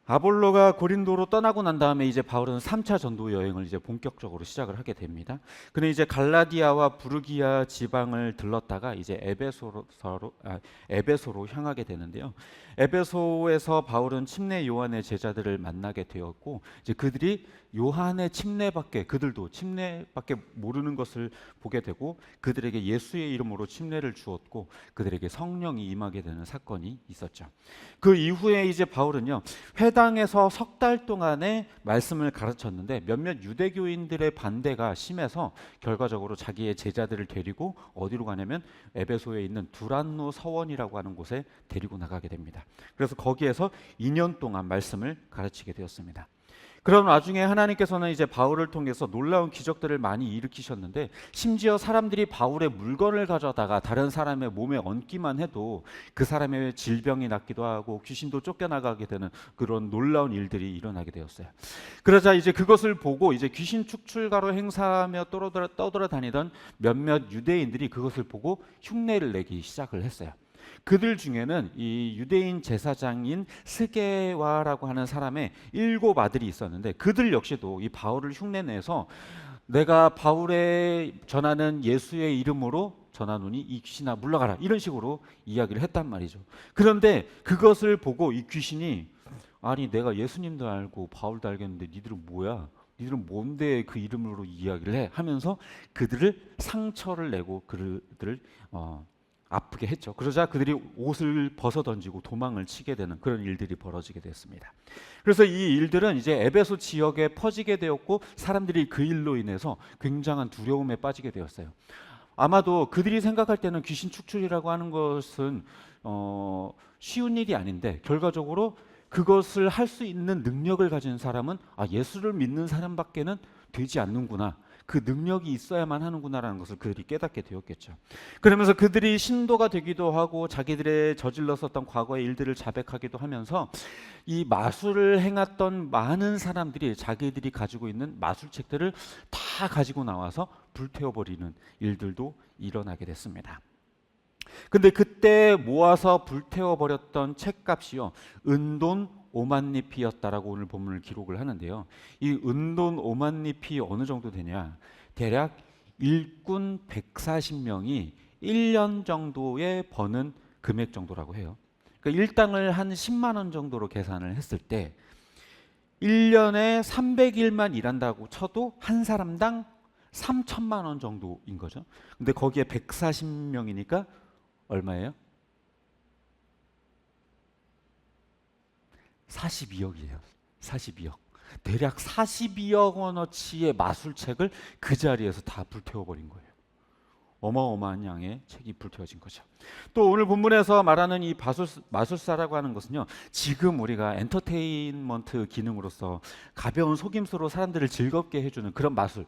아볼로가 고린도로 떠나고 난 다음에 이제 바울은 3차 전도 여행을 이제 본격적으로 시작을 하게 됩니다. 근데 이제 갈라디아와 부르기아 지방을 들렀다가 이제 에베소로 향하게 되는데요. 에베소에서 바울은 침례 요한의 제자들을 만나게 되었고, 이제 그들이 요한의 침례밖에, 그들도 침례밖에 모르는 것을 보게 되고, 그들에게 예수의 이름으로 침례를 주었고, 그들에게 성령이 임하게 되는 사건이 있었죠. 그 이후에 이제 바울은요, 회당에서 석 달 동안의 말씀을 가르쳤는데 몇몇 유대교인들의 반대가 심해서 결과적으로 자기의 제자들을 데리고 어디로 가냐면 에베소에 있는 두란노 서원이라고 하는 곳에 데리고 나가게 됩니다. 그래서 거기에서 2년 동안 말씀을 가르치게 되었습니다. 그런 와중에 하나님께서는 이제 바울을 통해서 놀라운 기적들을 많이 일으키셨는데, 심지어 사람들이 바울의 물건을 가져다가 다른 사람의 몸에 얹기만 해도 그 사람의 질병이 낫기도 하고 귀신도 쫓겨나가게 되는 그런 놀라운 일들이 일어나게 되었어요. 그러자 이제 그것을 보고 이제 귀신 축출가로 행사하며 떠돌아다니던 몇몇 유대인들이 그것을 보고 흉내를 내기 시작을 했어요. 그들 중에는 이 유대인 제사장인 스게와라고 하는 사람의 7 아들이 있었는데, 그들 역시도 이 바울을 흉내내서 내가 바울의 전하는 예수의 이름으로 전하노니 이 귀신아 물러가라, 이런 식으로 이야기를 했단 말이죠. 그런데 그것을 보고 이 귀신이, 아니 내가 예수님도 알고 바울도 알겠는데 니들은 뭐야? 니들은 뭔데 그 이름으로 이야기를 해? 하면서 그들을 상처를 내고 그들을 아프게 했죠. 그러자 그들이 옷을 벗어 던지고 도망을 치게 되는 그런 일들이 벌어지게 됐습니다. 그래서 이 일들은 이제 에베소 지역에 퍼지게 되었고, 사람들이 그 일로 인해서 굉장한 두려움에 빠지게 되었어요. 아마도 그들이 생각할 때는 귀신 축출이라고 하는 것은 쉬운 일이 아닌데, 결과적으로 그것을 할 수 있는 능력을 가진 사람은 예수를 믿는 사람밖에는 되지 않는구나, 그 능력이 있어야만 하는구나라는 것을 그들이 깨닫게 되었겠죠. 그러면서 그들이 신도가 되기도 하고 자기들의 저질렀었던 과거의 일들을 자백하기도 하면서 이 마술을 행했던 많은 사람들이 자기들이 가지고 있는 마술책들을 다 가지고 나와서 불태워버리는 일들도 일어나게 됐습니다. 근데 그때 모아서 불태워버렸던 책값이요, 은돈 5만 잎이었다라고 오늘 본문을 기록을 하는데요. 이 은돈 5만 잎이 어느 정도 되냐, 대략 일꾼 140명이 1년 정도에 버는 금액 정도라고 해요. 그러니까 일당을 한 10만 원 정도로 계산을 했을 때 1년에 300일만 일한다고 쳐도 한 사람당 3천만 원 정도인 거죠. 근데 거기에 140명이니까 얼마예요? 42억이에요. 42억. 대략 42억 원어치의 마술책을 그 자리에서 다 불태워버린 거예요. 어마어마한 양의 책이 불태워진 거죠. 또 오늘 본문에서 말하는 이 마술사라고 하는 것은요, 지금 우리가 엔터테인먼트 기능으로서 가벼운 속임수로 사람들을 즐겁게 해주는 그런 마술,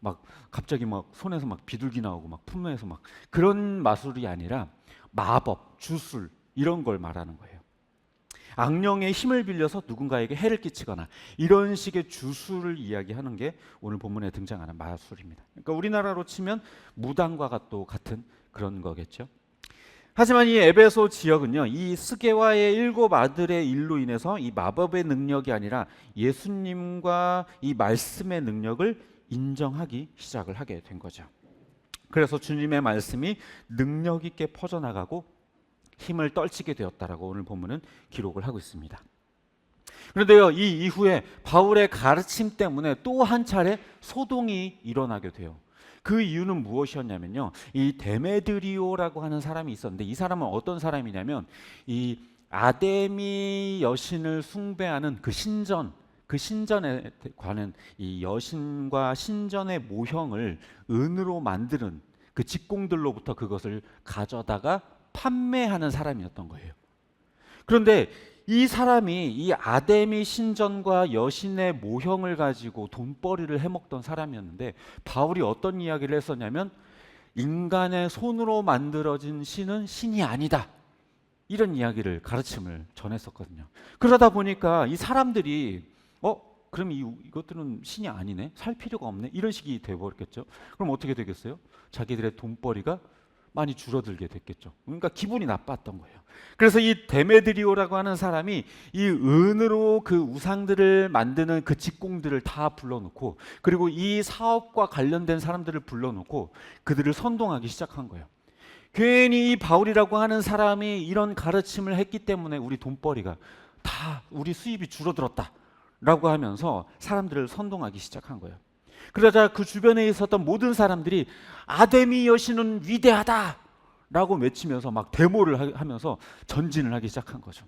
막 갑자기 막 손에서 막 비둘기 나오고 막 품에서 막 그런 마술이 아니라 마법, 주술, 이런 걸 말하는 거예요. 악령의 힘을 빌려서 누군가에게 해를 끼치거나 이런 식의 주술을 이야기하는 게 오늘 본문에 등장하는 마술입니다. 그러니까 우리나라로 치면 무당과 또 같은 그런 거겠죠. 하지만 이 에베소 지역은요, 이 스게와의 7 아들의 일로 인해서 이 마법의 능력이 아니라 예수님과 이 말씀의 능력을 인정하기 시작을 하게 된 거죠. 그래서 주님의 말씀이 능력 있게 퍼져나가고 힘을 떨치게 되었다라고 오늘 본문은 기록을 하고 있습니다. 그런데요, 이 이후에 바울의 가르침 때문에 또 한 차례 소동이 일어나게 돼요. 그 이유는 무엇이었냐면요, 이 데메드리오라고 하는 사람이 있었는데, 이 사람은 어떤 사람이냐면 이 아데미 여신을 숭배하는 그 신전에 관한 이 여신과 신전의 모형을 은으로 만드는 그 직공들로부터 그것을 가져다가 판매하는 사람이었던 거예요. 그런데 이 사람이 이 아데미 신전과 여신의 모형을 가지고 돈벌이를 해먹던 사람이었는데, 바울이 어떤 이야기를 했었냐면 인간의 손으로 만들어진 신은 신이 아니다, 이런 이야기를, 가르침을 전했었거든요. 그러다 보니까 이 사람들이 그럼 이것들은 신이 아니네, 살 필요가 없네, 이런 식이 되어버렸겠죠. 그럼 어떻게 되겠어요? 자기들의 돈벌이가 많이 줄어들게 됐겠죠. 그러니까 기분이 나빴던 거예요. 그래서 이 데메드리오라고 하는 사람이 이 은으로 그 우상들을 만드는 그 직공들을 다 불러놓고, 그리고 이 사업과 관련된 사람들을 불러놓고 그들을 선동하기 시작한 거예요. 괜히 이 바울이라고 하는 사람이 이런 가르침을 했기 때문에 우리 돈벌이가 다, 우리 수입이 줄어들었다 라고 하면서 사람들을 선동하기 시작한 거예요. 그러자 그 주변에 있었던 모든 사람들이 아데미 여신은 위대하다 라고 외치면서 막 데모를 하면서 전진을 하기 시작한 거죠.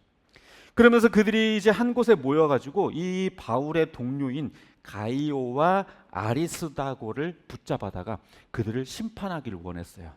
그러면서 그들이 이제 한 곳에 모여가지고 이 바울의 동료인 가이오와 아리스다고를 붙잡아다가 그들을 심판하기를 원했어요.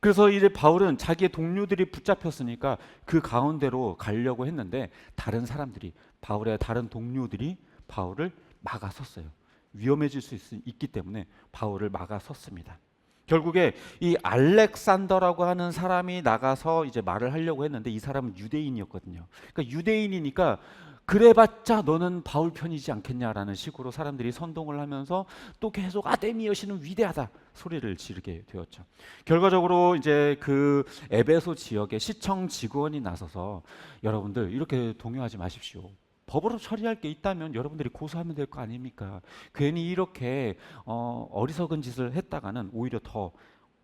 그래서 이제 바울은 자기의 동료들이 붙잡혔으니까 그 가운데로 가려고 했는데, 다른 사람들이, 바울의 다른 동료들이 바울을 막아섰어요. 위험해질 수 있기 때문에 바울을 막아섰습니다. 결국에 이 알렉산더라고 하는 사람이 나가서 이제 말을 하려고 했는데, 이 사람은 유대인이었거든요. 그러니까 유대인이니까 그래봤자 너는 바울 편이지 않겠냐라는 식으로 사람들이 선동을 하면서 또 계속 아데미 여신은 위대하다 소리를 지르게 되었죠. 결과적으로 이제 그 에베소 지역의 시청 직원이 나서서, 여러분들 이렇게 동요하지 마십시오. 법으로 처리할 게 있다면 여러분들이 고소하면 될 거 아닙니까? 괜히 이렇게 어리석은 짓을 했다가는 오히려 더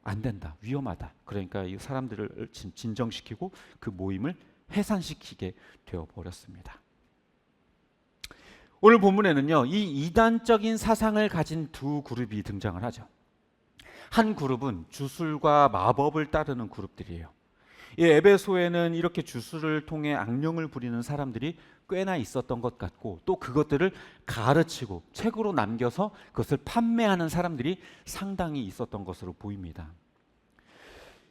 안 된다, 위험하다. 그러니까 이 사람들을 진정시키고 그 모임을 해산시키게 되어 버렸습니다. 오늘 본문에는요, 이 이단적인 사상을 가진 두 그룹이 등장을 하죠. 한 그룹은 주술과 마법을 따르는 그룹들이에요. 이 에베소에는 이렇게 주술을 통해 악령을 부리는 사람들이 꽤나 있었던 것 같고, 또 그것들을 가르치고 책으로 남겨서 그것을 판매하는 사람들이 상당히 있었던 것으로 보입니다.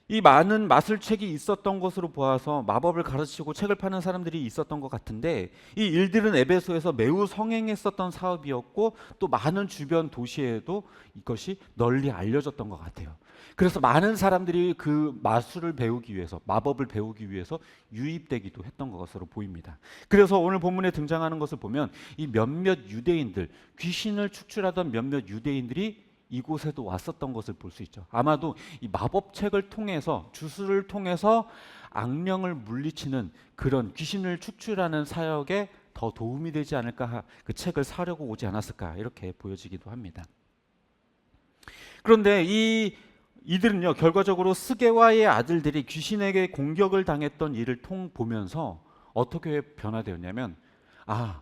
이 많은 마술책이 있었던 것으로 보아서 마법을 가르치고 책을 파는 사람들이 있었던 것 같은데, 이 일들은 에베소에서 매우 성행했었던 사업이었고, 또 많은 주변 도시에도 이것이 널리 알려졌던 것 같아요. 그래서 많은 사람들이 그 마술을 배우기 위해서, 마법을 배우기 위해서 유입되기도 했던 것으로 보입니다. 그래서 오늘 본문에 등장하는 것을 보면 이 몇몇 유대인들, 귀신을 축출하던 몇몇 유대인들이 이곳에도 왔었던 것을 볼 수 있죠. 아마도 이 마법책을 통해서, 주술을 통해서 악령을 물리치는 그런 귀신을 축출하는 사역에 더 도움이 되지 않을까, 그 책을 사려고 오지 않았을까, 이렇게 보여지기도 합니다. 그런데 이들은요, 결과적으로 스게와의 아들들이 귀신에게 공격을 당했던 일을 보면서 어떻게 변화되었냐면, 아,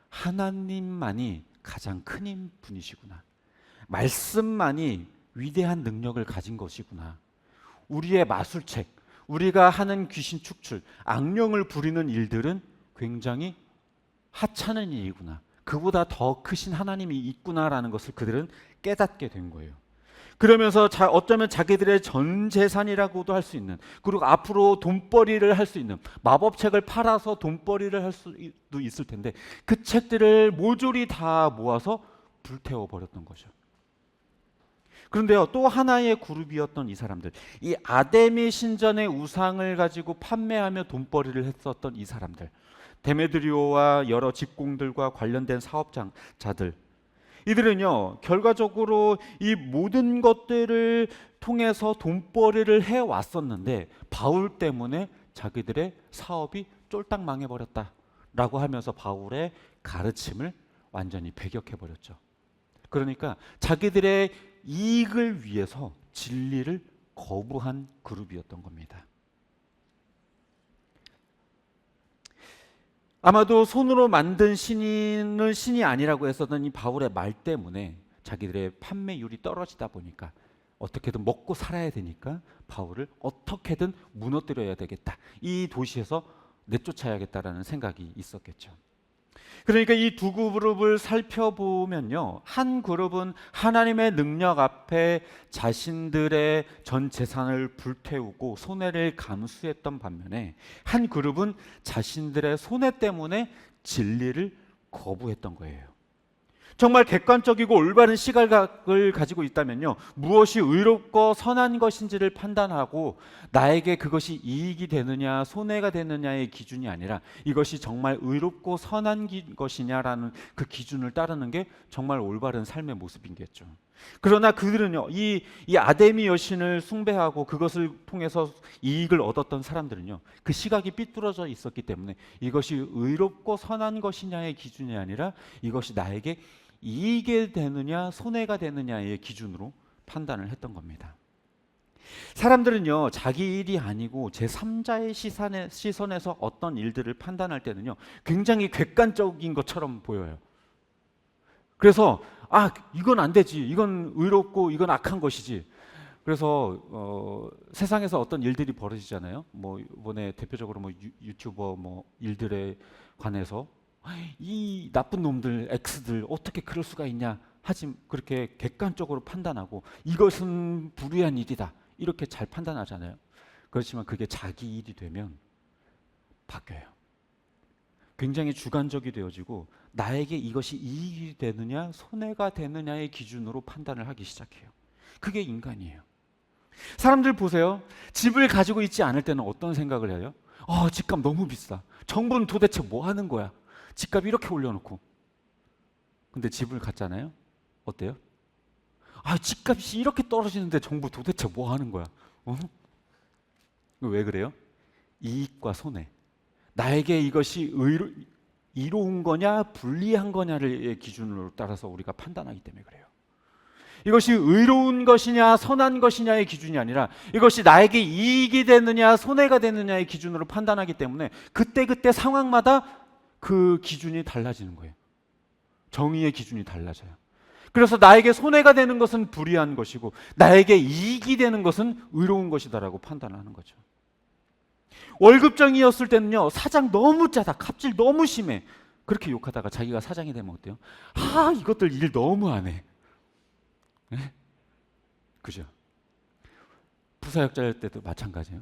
하나님만이 가장 큰 분이시구나, 말씀만이 위대한 능력을 가진 것이구나, 우리의 마술책, 우리가 하는 귀신 축출, 악령을 부리는 일들은 굉장히 하찮은 일이구나, 그보다 더 크신 하나님이 있구나라는 것을 그들은 깨닫게 된 거예요. 그러면서 어쩌면 자기들의 전 재산이라고도 할 수 있는, 그리고 앞으로 돈벌이를 할 수 있는, 마법책을 팔아서 돈벌이를 할 수도 있을 텐데 그 책들을 모조리 다 모아서 불태워 버렸던 거죠. 그런데요, 또 하나의 그룹이었던 이 사람들, 이 아데미 신전의 우상을 가지고 판매하며 돈벌이를 했었던 이 사람들, 데메드리오와 여러 직공들과 관련된 사업자들, 이들은요, 결과적으로 이 모든 것들을 통해서 돈벌이를 해왔었는데 바울 때문에 자기들의 사업이 쫄딱 망해버렸다라고 하면서 바울의 가르침을 완전히 배격해버렸죠. 그러니까 자기들의 이익을 위해서 진리를 거부한 그룹이었던 겁니다. 아마도 손으로 만든 신은 신이 아니라고 했었던 이 바울의 말 때문에 자기들의 판매율이 떨어지다 보니까 어떻게든 먹고 살아야 되니까 바울을 어떻게든 무너뜨려야 되겠다, 이 도시에서 내쫓아야겠다라는 생각이 있었겠죠. 그러니까 이 두 그룹을 살펴보면요, 한 그룹은 하나님의 능력 앞에 자신들의 전 재산을 불태우고 손해를 감수했던 반면에, 한 그룹은 자신들의 손해 때문에 진리를 거부했던 거예요. 정말 객관적이고 올바른 시각을 가지고 있다면요, 무엇이 의롭고 선한 것인지를 판단하고 나에게 그것이 이익이 되느냐 손해가 되느냐의 기준이 아니라 이것이 정말 의롭고 선한 것이냐라는 그 기준을 따르는 게 정말 올바른 삶의 모습이겠죠. 그러나 그들은요, 이 아데미 여신을 숭배하고 그것을 통해서 이익을 얻었던 사람들은요, 그 시각이 삐뚤어져 있었기 때문에 이것이 의롭고 선한 것이냐의 기준이 아니라 이것이 나에게 이익이 되느냐 손해가 되느냐의 기준으로 판단을 했던 겁니다. 사람들은요, 자기 일이 아니고 제3자의 시선에서 어떤 일들을 판단할 때는요, 굉장히 객관적인 것처럼 보여요. 그래서 이건 안 되지, 이건 의롭고 이건 악한 것이지. 그래서 세상에서 어떤 일들이 벌어지잖아요. 뭐 이번에 대표적으로 뭐 유튜버 뭐 일들에 관해서 이 나쁜 놈들 X들 어떻게 그럴 수가 있냐 하지, 그렇게 객관적으로 판단하고 이것은 불의한 일이다 이렇게 잘 판단하잖아요. 그렇지만 그게 자기 일이 되면 바뀌어요. 굉장히 주관적이 되어지고 나에게 이것이 이익이 되느냐 손해가 되느냐의 기준으로 판단을 하기 시작해요. 그게 인간이에요. 사람들 보세요. 집을 가지고 있지 않을 때는 어떤 생각을 해요? 집값 너무 비싸. 정부는 도대체 뭐 하는 거야? 집값 이렇게 올려놓고. 근데 집을 갔잖아요. 어때요? 집값이 이렇게 떨어지는데 정부 도대체 뭐 하는 거야? 왜 그래요? 이익과 손해. 나에게 이것이 이로운 거냐 불리한 거냐를 기준으로 따라서 우리가 판단하기 때문에 그래요. 이것이 의로운 것이냐 선한 것이냐의 기준이 아니라 이것이 나에게 이익이 되느냐 손해가 되느냐의 기준으로 판단하기 때문에 그때그때 상황마다 그 기준이 달라지는 거예요. 정의의 기준이 달라져요. 그래서 나에게 손해가 되는 것은 불의한 것이고 나에게 이익이 되는 것은 의로운 것이다라고 판단하는 거죠. 월급쟁이였을 때는요, 사장 너무 짜다, 갑질 너무 심해, 그렇게 욕하다가 자기가 사장이 되면 어때요? 이것들 일 너무 안 해. 네? 그죠? 부사역자일 때도 마찬가지예요.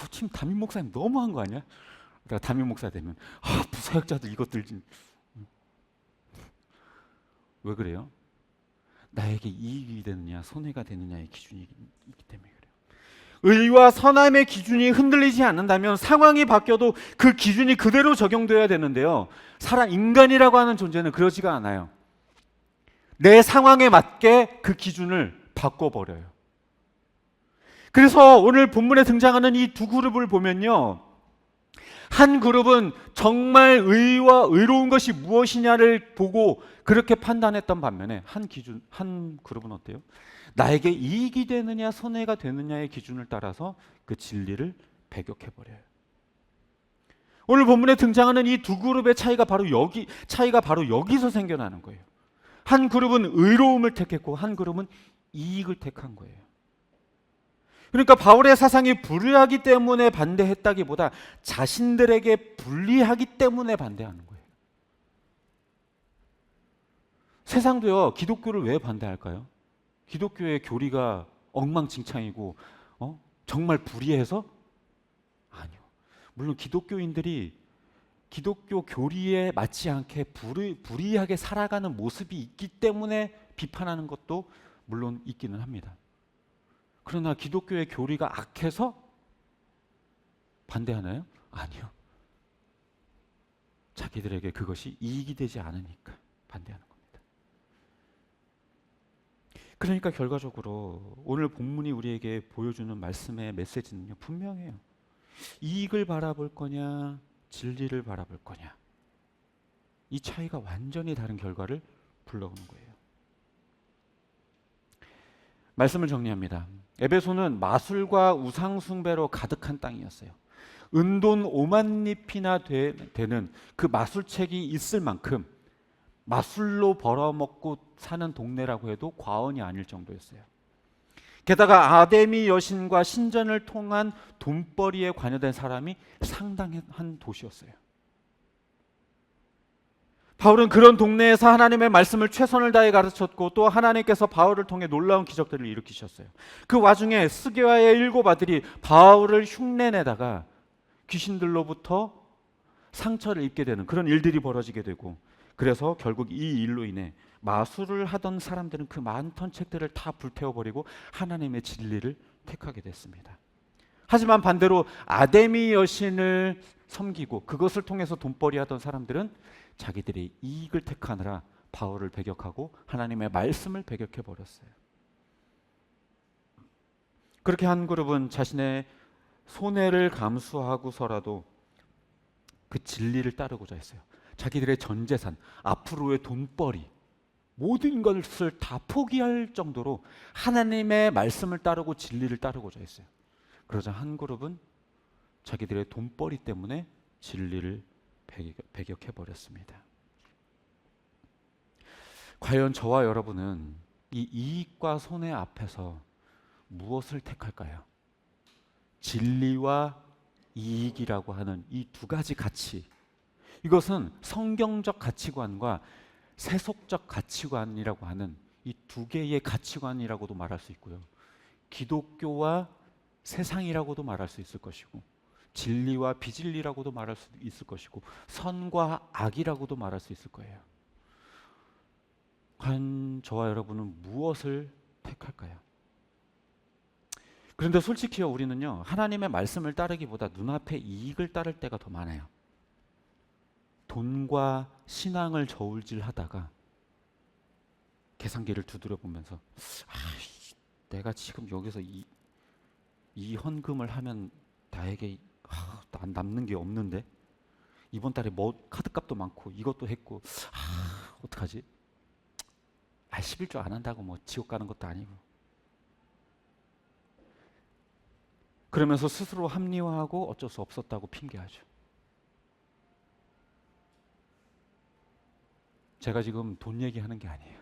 지금 담임 목사님 너무한 거 아니야? 그러니까 담임 목사 되면 부사역자들 이것들 왜 그래요? 나에게 이익이 되느냐 손해가 되느냐의 기준이 있기 때문에 그래요. 의와 선함의 기준이 흔들리지 않는다면 상황이 바뀌어도 그 기준이 그대로 적용되어야 되는데요, 인간이라고 하는 존재는 그러지가 않아요. 내 상황에 맞게 그 기준을 바꿔버려요. 그래서 오늘 본문에 등장하는 이 두 그룹을 보면요, 한 그룹은 정말 의와 의로운 것이 무엇이냐를 보고 그렇게 판단했던 반면에 한 그룹은 어때요? 나에게 이익이 되느냐 손해가 되느냐의 기준을 따라서 그 진리를 배격해버려요. 오늘 본문에 등장하는 이 두 그룹의 차이가 바로 여기서 생겨나는 거예요. 한 그룹은 의로움을 택했고 한 그룹은 이익을 택한 거예요. 그러니까 바울의 사상이 불의하기 때문에 반대했다기보다 자신들에게 불리하기 때문에 반대하는 거예요. 세상도요, 기독교를 왜 반대할까요? 기독교의 교리가 엉망진창이고 정말 불의해서? 아니요. 물론 기독교인들이 기독교 교리에 맞지 않게 불의하게 살아가는 모습이 있기 때문에 비판하는 것도 물론 있기는 합니다. 그러나 기독교의 교리가 악해서 반대하나요? 아니요. 자기들에게 그것이 이익이 되지 않으니까 반대하는 겁니다. 그러니까 결과적으로 오늘 본문이 우리에게 보여주는 말씀의 메시지는요, 분명해요. 이익을 바라볼 거냐 진리를 바라볼 거냐, 이 차이가 완전히 다른 결과를 불러오는 거예요. 말씀을 정리합니다. 에베소는 마술과 우상 숭배로 가득한 땅이었어요. 은돈 5만 잎이나 되는 그 마술책이 있을 만큼 마술로 벌어먹고 사는 동네라고 해도 과언이 아닐 정도였어요. 게다가 아데미 여신과 신전을 통한 돈벌이에 관여된 사람이 상당한 도시였어요. 바울은 그런 동네에서 하나님의 말씀을 최선을 다해 가르쳤고 또 하나님께서 바울을 통해 놀라운 기적들을 일으키셨어요. 그 와중에 스게와의 7 아들이 바울을 흉내내다가 귀신들로부터 상처를 입게 되는 그런 일들이 벌어지게 되고, 그래서 결국 이 일로 인해 마술을 하던 사람들은 그 많던 책들을 다 불태워버리고 하나님의 진리를 택하게 됐습니다. 하지만 반대로 아데미 여신을 섬기고 그것을 통해서 돈벌이 하던 사람들은 자기들의 이익을 택하느라 바울을 배격하고 하나님의 말씀을 배격해 버렸어요. 그렇게 한 그룹은 자신의 손해를 감수하고서라도 그 진리를 따르고자 했어요. 자기들의 전 재산, 앞으로의 돈벌이, 모든 것을 다 포기할 정도로 하나님의 말씀을 따르고 진리를 따르고자 했어요. 그러자 한 그룹은 자기들의 돈벌이 때문에 진리를 배격해 버렸습니다. 과연 저와 여러분은 이 이익과 손해 앞에서 무엇을 택할까요? 진리와 이익이라고 하는 이 두 가지 가치, 이것은 성경적 가치관과 세속적 가치관이라고 하는 이 두 개의 가치관이라고도 말할 수 있고요. 기독교와 세상이라고도 말할 수 있을 것이고, 진리와 비진리라고도 말할 수 있을 것이고, 선과 악이라고도 말할 수 있을 거예요. 과연 저와 여러분은 무엇을 택할까요? 그런데 솔직히요, 우리는요, 하나님의 말씀을 따르기보다 눈앞의 이익을 따를 때가 더 많아요. 돈과 신앙을 저울질하다가 계산기를 두드려 보면서 내가 지금 여기서 이 헌금을 하면 나에게 남는 게 없는데, 이번 달에 뭐 카드값도 많고 이것도 했고 어떡하지? 11조 안 한다고 뭐 지옥 가는 것도 아니고, 그러면서 스스로 합리화하고 어쩔 수 없었다고 핑계하죠. 제가 지금 돈 얘기하는 게 아니에요.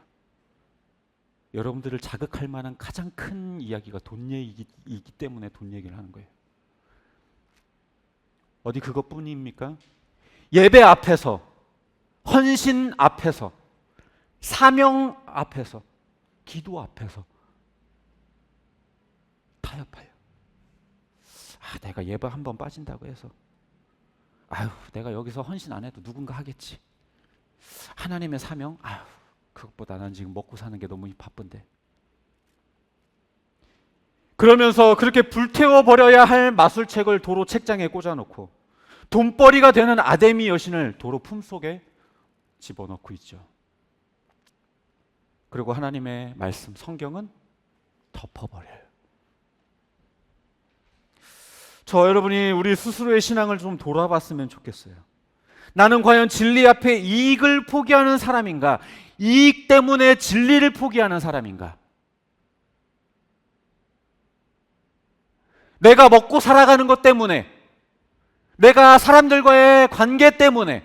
여러분들을 자극할 만한 가장 큰 이야기가 돈 얘기이기 때문에 돈 얘기를 하는 거예요. 어디 그것뿐입니까? 예배 앞에서, 헌신 앞에서, 사명 앞에서, 기도 앞에서 타협해요. 내가 예배 한 번 빠진다고 해서 내가 여기서 헌신 안 해도 누군가 하겠지. 하나님의 사명? 그것보다 난 지금 먹고 사는 게 너무 바쁜데. 그러면서 그렇게 불태워버려야 할 마술책을 도로 책장에 꽂아놓고 돈벌이가 되는 아데미 여신을 도로 품속에 집어넣고 있죠. 그리고 하나님의 말씀, 성경은 덮어버려요. 저 여러분이 우리 스스로의 신앙을 좀 돌아봤으면 좋겠어요. 나는 과연 진리 앞에 이익을 포기하는 사람인가? 이익 때문에 진리를 포기하는 사람인가? 내가 먹고 살아가는 것 때문에, 내가 사람들과의 관계 때문에,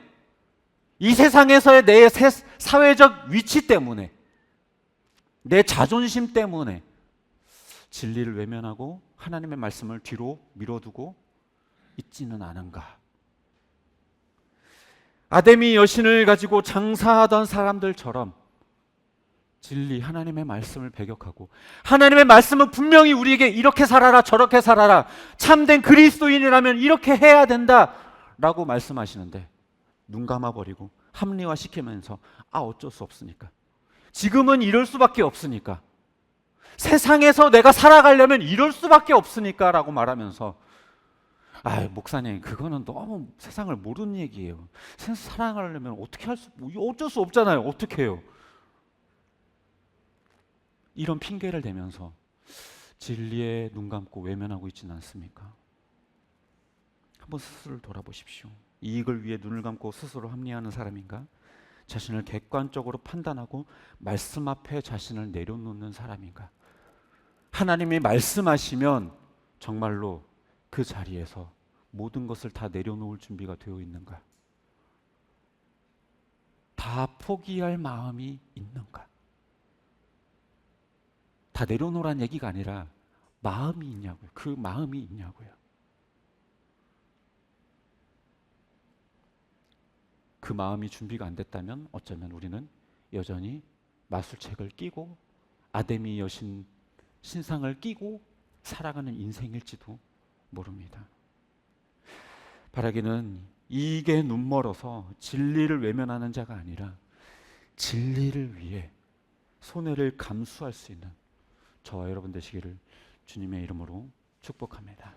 이 세상에서의 내 사회적 위치 때문에, 내 자존심 때문에 진리를 외면하고 하나님의 말씀을 뒤로 밀어두고 있지는 않은가? 아데미 여신을 가지고 장사하던 사람들처럼 진리, 하나님의 말씀을 배격하고, 하나님의 말씀은 분명히 우리에게 이렇게 살아라, 저렇게 살아라, 참된 그리스도인이라면 이렇게 해야 된다 라고 말씀하시는데 눈 감아버리고 합리화시키면서 어쩔 수 없으니까, 지금은 이럴 수밖에 없으니까, 세상에서 내가 살아가려면 이럴 수밖에 없으니까 라고 말하면서, 목사님 그거는 너무 세상을 모르는 얘기예요. 세상 살아가려면 어쩔 수 없잖아요. 어떻게 해요? 이런 핑계를 대면서 진리에 눈 감고 외면하고 있지는 않습니까? 한번 스스로를 돌아보십시오. 이익을 위해 눈을 감고 스스로 합리화하는 사람인가? 자신을 객관적으로 판단하고 말씀 앞에 자신을 내려놓는 사람인가? 하나님이 말씀하시면 정말로 그 자리에서 모든 것을 다 내려놓을 준비가 되어 있는가? 다 포기할 마음이 있는가? 다 내려놓으란 얘기가 아니라 마음이 있냐고요. 그 마음이 있냐고요. 그 마음이 준비가 안 됐다면 어쩌면 우리는 여전히 마술책을 끼고 아데미 여신 신상을 끼고 살아가는 인생일지도 모릅니다. 바라기는 이익에 눈멀어서 진리를 외면하는 자가 아니라 진리를 위해 손해를 감수할 수 있는 저와 여러분 되시기를 주님의 이름으로 축복합니다.